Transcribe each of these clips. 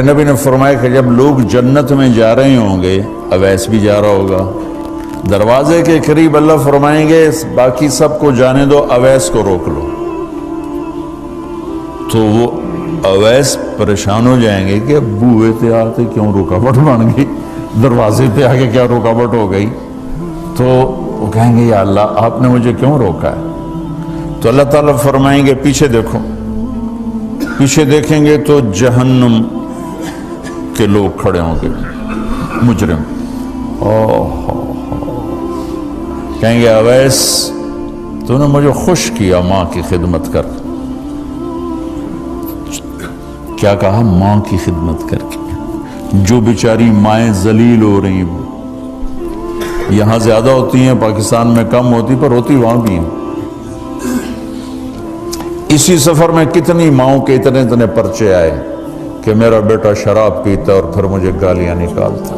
نبی نے فرمایا کہ جب لوگ جنت میں جا رہے ہوں گے، اویس بھی جا رہا ہوگا، دروازے کے قریب اللہ فرمائیں گے باقی سب کو جانے دو، اویس کو روک لو۔ تو وہ اویس پریشان ہو جائیں گے کہ اب بوئے تھے آتے کیوں رکاوٹ بن گئی، دروازے پہ آگے کیا رکاوٹ ہو گئی؟ تو وہ کہیں گے یا اللہ آپ نے مجھے کیوں روکا ہے؟ تو اللہ تعالیٰ فرمائیں گے پیچھے دیکھو۔ پیچھے دیکھیں گے تو جہنم کے لوگ کھڑے ہوں گے، مجرم۔ کہیں گے اویس تو نے مجھے خوش کیا ماں کی خدمت کر۔ کیا کہا؟ ماں کی خدمت کر کے۔ جو بیچاری مائیں ذلیل ہو رہی ہیں، یہاں زیادہ ہوتی ہیں، پاکستان میں کم ہوتی، پر ہوتی وہاں بھی ہیں۔ اسی سفر میں کتنی ماؤں کے اتنے پرچے آئے کہ میرا بیٹا شراب پیتا اور پھر مجھے گالیاں نکالتا۔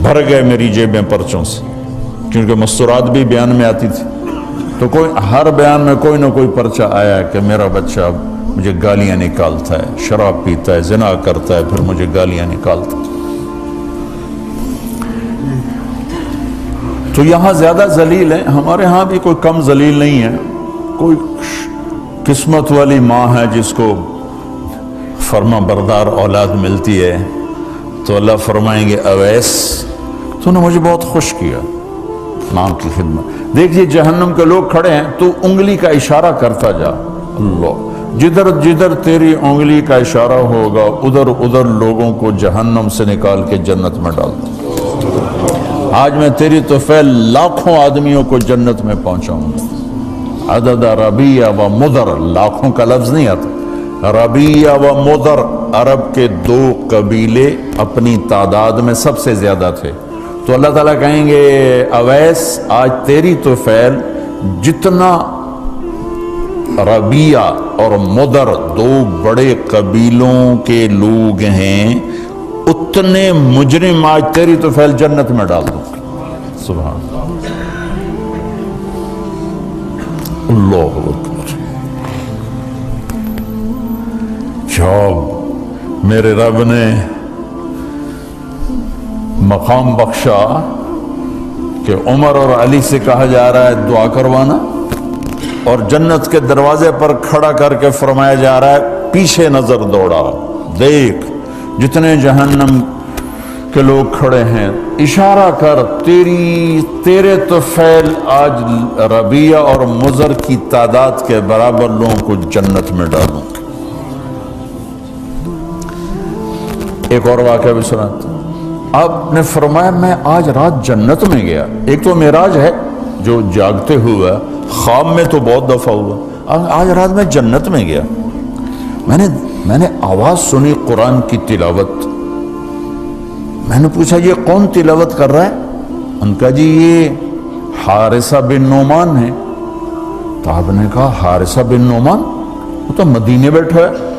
بھر گئے میری جیبیں پرچوں سے، کیونکہ مستورات بھی بیان میں آتی تھی، تو ہر بیان میں کوئی نہ کوئی پرچہ آیا کہ میرا بچہ مجھے گالیاں نکالتا ہے، شراب پیتا ہے، زنا کرتا ہے، پھر مجھے گالیاں نکالتا ہے۔ تو یہاں زیادہ ذلیل ہیں، ہمارے ہاں بھی کوئی کم ذلیل نہیں ہے۔ کوئی قسمت والی ماں ہے جس کو فرما بردار اولاد ملتی ہے، تو اللہ فرمائیں گے اویس تو نے مجھے بہت خوش کیا ماں کی خدمت۔ دیکھیے جہنم کے لوگ کھڑے ہیں، تو انگلی کا اشارہ کرتا جا، اللہ جدھر جدھر تیری انگلی کا اشارہ ہوگا ادھر ادھر لوگوں کو جہنم سے نکال کے جنت میں ڈال دوں۔ آج میں تیری طفیل لاکھوں آدمیوں کو جنت میں پہنچاؤں گا۔ عدد ربیہ و مدر، لاکھوں کا لفظ نہیں آتا، ربیہ و مدر عرب کے دو قبیلے اپنی تعداد میں سب سے زیادہ تھے۔ تو اللہ تعالیٰ کہیں گے اویس آج تیری طفیل جتنا ربیہ اور مدر دو بڑے قبیلوں کے لوگ ہیں، اتنے مجرم آج تیری طفیل جنت میں ڈال دوں۔ سبحان اللہ اکبر۔ جب میرے رب نے مقام بخشا کہ عمر اور علی سے کہا جا رہا ہے دعا کروانا، اور جنت کے دروازے پر کھڑا کر کے فرمایا جا رہا ہے پیچھے نظر دوڑا، دیکھ جتنے جہنم کے لوگ کھڑے ہیں، اشارہ کر تیرے طفیل آج ربیہ اور مضر کی تعداد کے برابر لوگوں کو جنت میں ڈالوں۔ ایک اور واقعہ بھی سناتا ہوں۔ آپ نے فرمایا میں آج رات جنت میں گیا۔ ایک تو معراج ہے جو جاگتے ہوا، خواب میں تو بہت دفعہ ہوا، آج رات میں جنت میں گیا۔ میں نے آواز سنی قرآن کی تلاوت۔ میں نے پوچھا یہ کون تلاوت کر رہا ہے؟ ان کا جی یہ حارثہ بن نعمان ہے۔ تو آپ نے کہا حارثہ بن نعمان؟ وہ تو مدینے بیٹھا ہے۔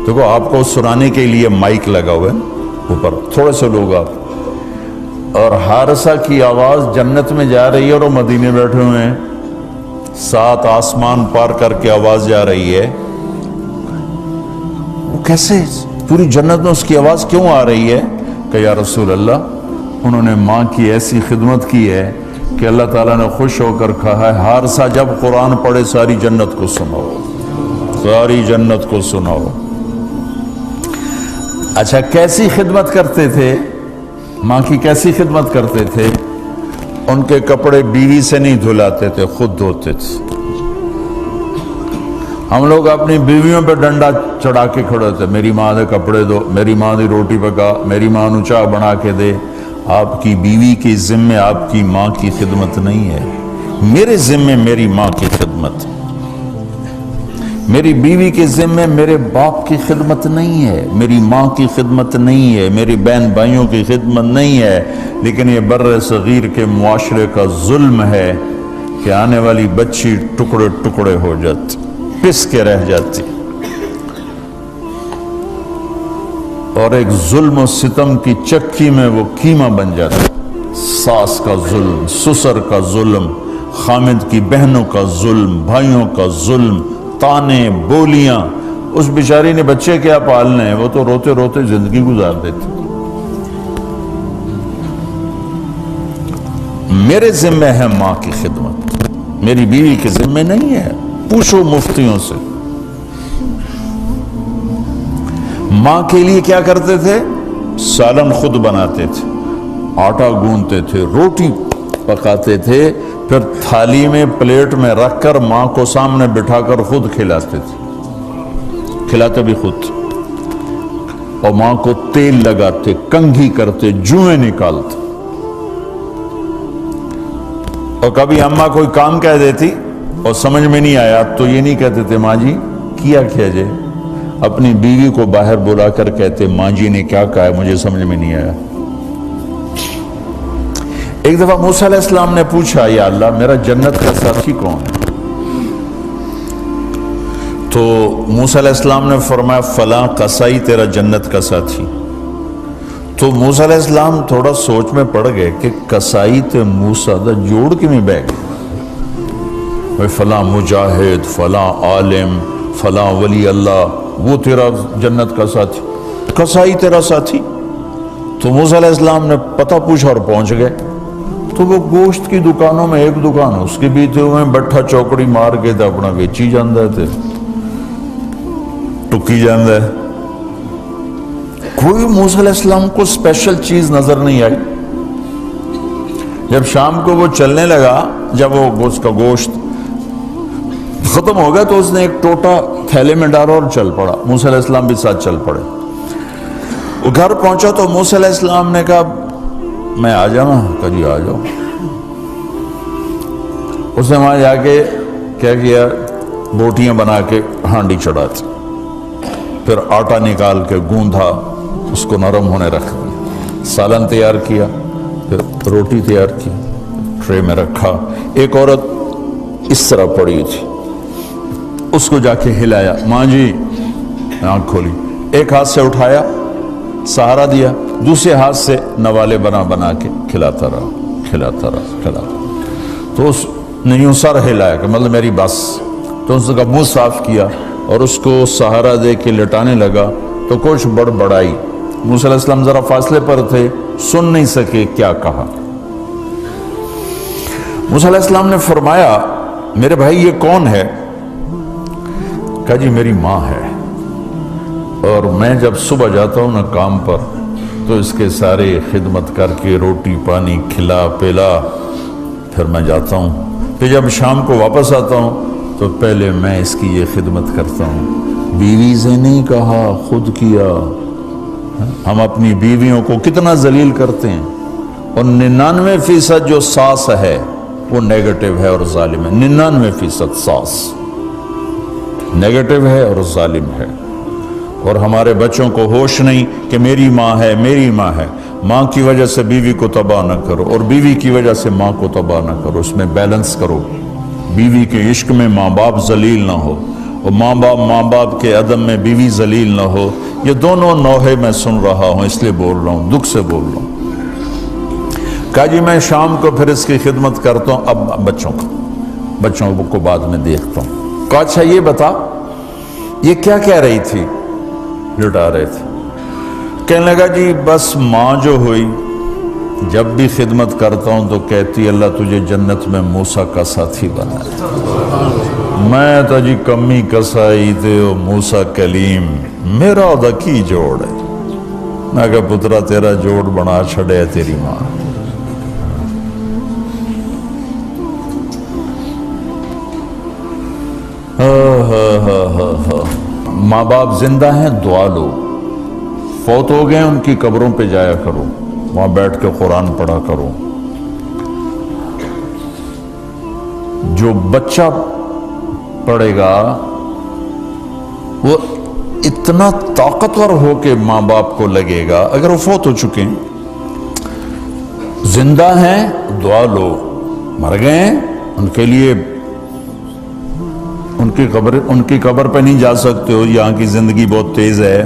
دیکھو آپ کو سنانے کے لیے مائک لگا ہوا ہے اوپر، تھوڑے سے لوگ آپ، اور حارثہ کی آواز جنت میں جا رہی ہے اور وہ مدینے بیٹھے ہوئے ہیں، 7 آسمان پار کر کے آواز جا رہی ہے۔ وہ کیسے پوری جنت میں اس کی آواز کیوں آ رہی ہے؟ کہ یا رسول اللہ انہوں نے ماں کی ایسی خدمت کی ہے کہ اللہ تعالیٰ نے خوش ہو کر کہا ہے حارثہ جب قرآن پڑھے ساری جنت کو سناؤ، ساری جنت کو سناؤ۔ اچھا کیسی خدمت کرتے تھے؟ ماں کی کیسی خدمت کرتے تھے؟ ان کے کپڑے بیوی سے نہیں دھلاتے تھے، خود دھوتے تھے۔ ہم لوگ اپنی بیویوں پہ ڈنڈا چڑھا کے کھڑے ہوتے، میری ماں دے کپڑے دو، میری ماں دی روٹی پکا، میری ماں نو چاہ بنا کے دے۔ آپ کی بیوی کی ذمہ آپ کی ماں کی خدمت نہیں ہے، میرے ذمہ میری ماں کی خدمت، میری بیوی کے ذمہ میرے باپ کی خدمت نہیں ہے، میری ماں کی خدمت نہیں ہے، میری بہن بھائیوں کی خدمت نہیں ہے۔ لیکن یہ بر صغیر کے معاشرے کا ظلم ہے کہ آنے والی بچی ٹکڑے ٹکڑے ہو جاتی، پس کے رہ جاتی، اور ایک ظلم و ستم کی چکی میں وہ قیمہ بن جاتا۔ ساس کا ظلم، سسر کا ظلم، خامد کی بہنوں کا ظلم، بھائیوں کا ظلم، تانے بولیاں، اس بیچاری نے بچے کیا پالنے ہیں، وہ تو روتے روتے زندگی گزار دیتی۔ میرے ذمہ ہے ماں کی خدمت، میری بیوی کے ذمہ نہیں ہے۔ پوچھو مفتیوں سے، ماں کے لیے کیا کرتے تھے؟ سالن خود بناتے تھے، آٹا گوندتے تھے، روٹی پکاتے تھے، پھر تھالی میں پلیٹ میں رکھ کر ماں کو سامنے بٹھا کر خود کھلاتے تھے، کھلاتے بھی خود، اور ماں کو تیل لگاتے، کنگھی کرتے، جوئیں نکالتے۔ اور کبھی اماں کوئی کام کہہ دیتی اور سمجھ میں نہیں آیا تو یہ نہیں کہتے تھے ماں جی کیا جائے، اپنی بیوی کو باہر بلا کر کہتے ماں جی نے کیا کہا ہے مجھے سمجھ میں نہیں آیا۔ ایک دفعہ موسیٰ علیہ السلام نے پوچھا یا اللہ میرا جنت کا ساتھی کون ہے؟ تو موسیٰ علیہ السلام نے فرمایا فلاں قصائی تیرا جنت کا ساتھی۔ تو موسیٰ علیہ السلام تھوڑا سوچ میں پڑ گئے کہ قصائی تے موسیٰ دا جوڑ کی میں بہ گئے، فلاں مجاہد، فلاں عالم، فلاں ولی اللہ وہ تیرا جنت کا ساتھی، قصائی تیرا ساتھی۔ تو موسیٰ علیہ السلام نے پتہ پوچھا اور پہنچ گئے۔ تو وہ گوشت کی دکانوں میں ایک دکان اس کے بھی تھے، وہ بٹھا چوکڑی مار کے تھا اپنا ویچی جاندہ تھے، ٹکی جاندہ ہے۔ کوئی موسیٰ علیہ السلام کو اسپیشل چیز نظر نہیں آئی۔ جب شام کو وہ چلنے لگا، جب وہ اس کا گوشت ختم ہو گیا تو اس نے ایک ٹوٹا تھیلے میں ڈالا اور چل پڑا، موسیٰ علیہ السلام بھی ساتھ چل پڑے۔ وہ گھر پہنچا تو موسیٰ علیہ السلام نے کہا میں آ جاؤں؟ کہا جی آ جاؤ۔ اس نے وہاں جا کے کیا کیا، بوٹیاں بنا کے ہانڈی چڑھاتی، پھر آٹا نکال کے گوندھا، اس کو نرم ہونے رکھ دیا، سالن تیار کیا، پھر روٹی تیار کی، ٹرے میں رکھا۔ ایک عورت اس طرح پڑی تھی، اس کو جا کے ہلایا، ماں جی، آنکھ کھولی، ایک ہاتھ سے اٹھایا، سہارا دیا، دوسرے ہاتھ سے نوالے بنا بنا کے کھلاتا رہا۔ تو اس نے یوں سر ہلایا کہ مطلب میری بس، تو اس کا منہ صاف کیا اور اس کو سہارا دے کے لٹانے لگا تو کچھ بڑبڑائی۔ موسیٰ علیہ السلام ذرا فاصلے پر تھے، سن نہیں سکے کیا کہا۔ موسیٰ علیہ السلام نے فرمایا میرے بھائی یہ کون ہے؟ کہا جی میری ماں ہے، اور میں جب صبح جاتا ہوں نا کام پر تو اس کے سارے خدمت کر کے روٹی پانی کھلا پلا پھر میں جاتا ہوں، پھر جب شام کو واپس آتا ہوں تو پہلے میں اس کی یہ خدمت کرتا ہوں۔ بیوی سے نہیں کہا، خود کیا۔ ہم اپنی بیویوں کو کتنا ذلیل کرتے ہیں، اور 99% جو ساس ہے وہ نیگیٹو ہے اور ظالم ہے۔ 99% ساس نیگیٹو ہے اور ظالم ہے، اور ہمارے بچوں کو ہوش نہیں کہ میری ماں ہے، میری ماں ہے۔ ماں کی وجہ سے بیوی کو تباہ نہ کرو، اور بیوی کی وجہ سے ماں کو تباہ نہ کرو، اس میں بیلنس کرو۔ بیوی کے عشق میں ماں باپ ذلیل نہ ہو، اور ماں باپ کے عدم میں بیوی ذلیل نہ ہو۔ یہ دونوں نوحے میں سن رہا ہوں، اس لیے بول رہا ہوں، دکھ سے بول رہا ہوں۔ کہا جی میں شام کو پھر اس کی خدمت کرتا ہوں، اب بچوں کو بعد میں دیکھتا ہوں۔ کہا اچھا یہ بتا یہ کیا کہہ رہی تھی؟ لٹا رہے تھے۔ کہنے لگا جی بس ماں جو ہوئی جب بھی خدمت کرتا ہوں تو کہتی اللہ تجھے جنت میں موسیٰ کا ساتھی بنا۔ میں تو جی کمی کسائی تے موسیٰ کلیم، میرا دا کی جوڑ ہے۔ میں کہا پترا تیرا جوڑ بنا چھڑے تیری ماں۔ ماں باپ زندہ ہیں دعا لو، فوت ہو گئے ان کی قبروں پہ جایا کرو، وہاں بیٹھ کے قرآن پڑھا کرو۔ جو بچہ پڑھے گا وہ اتنا طاقتور ہو کے ماں باپ کو لگے گا، اگر وہ فوت ہو چکے ہیں، زندہ ہیں دعا لو، مر گئے ہیں ان کے لیے ان کی قبر پہ نہیں جا سکتے ہو، یہاں کی زندگی بہت تیز ہے،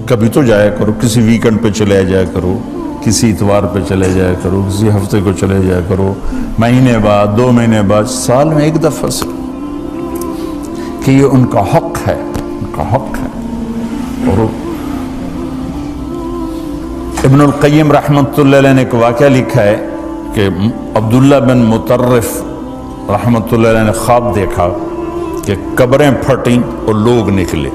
کبھی تو جایا کرو، کسی ویکنڈ پہ چلے جایا کرو، کسی اتوار پہ چلے جایا کرو، کسی ہفتے کو چلے جایا کرو، مہینے بعد 2 مہینے بعد، سال میں 1 دفعہ سے، کہ یہ ان کا حق ہے، ان کا حق ہے. اور ابن القیم رحمۃ اللہ علیہ نے ایک واقعہ لکھا ہے کہ عبداللہ بن مطرف رحمۃ اللہ علیہ نے خواب دیکھا کہ قبریں پھٹیں اور لوگ نکلے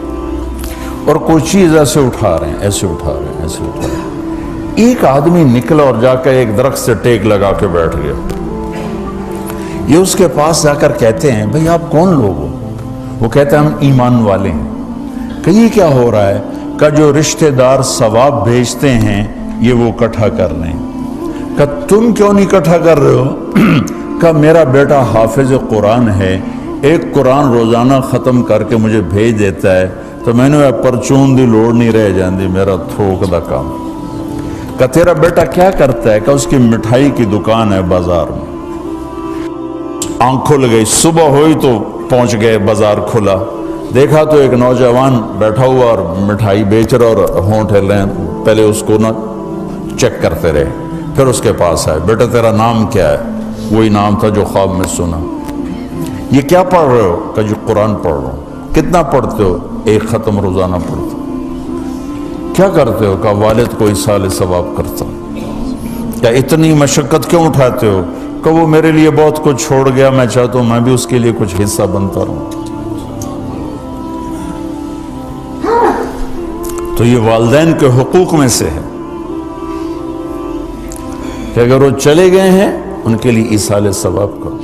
اور کوئی چیز ایسے اٹھا رہے ہیں، ایسے اٹھا رہے ہیں، ایسے اٹھا رہے ہیں. ایک آدمی نکلا اور جا کر ایک درخت سے ٹیک لگا کے بیٹھ گیا. یہ اس کے پاس جا کر کہتے ہیں بھئی آپ کون لوگ ہو؟ وہ کہتے ہیں ہم ایمان والے ہیں. کہ یہ کیا ہو رہا ہے؟ کہ جو رشتہ دار ثواب بھیجتے ہیں یہ وہ اکٹھا کر رہے ہیں. کہ تم کیوں نہیں اکٹھا کر رہے ہو؟ کہ میرا بیٹا حافظ قرآن ہے، ایک قرآن روزانہ ختم کر کے مجھے بھیج دیتا ہے تو میں نے پرچون دی لوڑ نہیں رہ جاندی، میرا تھوک دا کام. کہ تیرا بیٹا کیا کرتا ہے؟ کہ اس کی مٹھائی کی دکان ہے بازار میں. آنکھ کھل گئی، صبح ہوئی تو پہنچ گئے، بازار کھلا، دیکھا تو ایک نوجوان بیٹھا ہوا اور مٹھائی بیچ رہا اور ہونٹ ہل رہے ہیں. پہلے اس کو نہ چیک کرتے رہے، پھر اس کے پاس آئے، بیٹا تیرا نام کیا ہے؟ وہی نام تھا جو خواب میں سنا. یہ کیا پڑھ رہے ہو؟ کہ جو قرآن پڑھ رہا ہوں. کتنا پڑھتے ہو؟ ایک ختم روزانہ پڑھتے ہو. کیا کرتے ہو؟ کہ والد کو ایصال ثواب کرتا ہوں. کیا اتنی مشقت کیوں اٹھاتے ہو؟ کہ وہ میرے لیے بہت کچھ چھوڑ گیا، میں چاہتا ہوں میں بھی اس کے لیے کچھ حصہ بنتا رہوں. تو یہ والدین کے حقوق میں سے ہے کہ اگر وہ چلے گئے ہیں ان کے لیے ایصال ثواب کرو.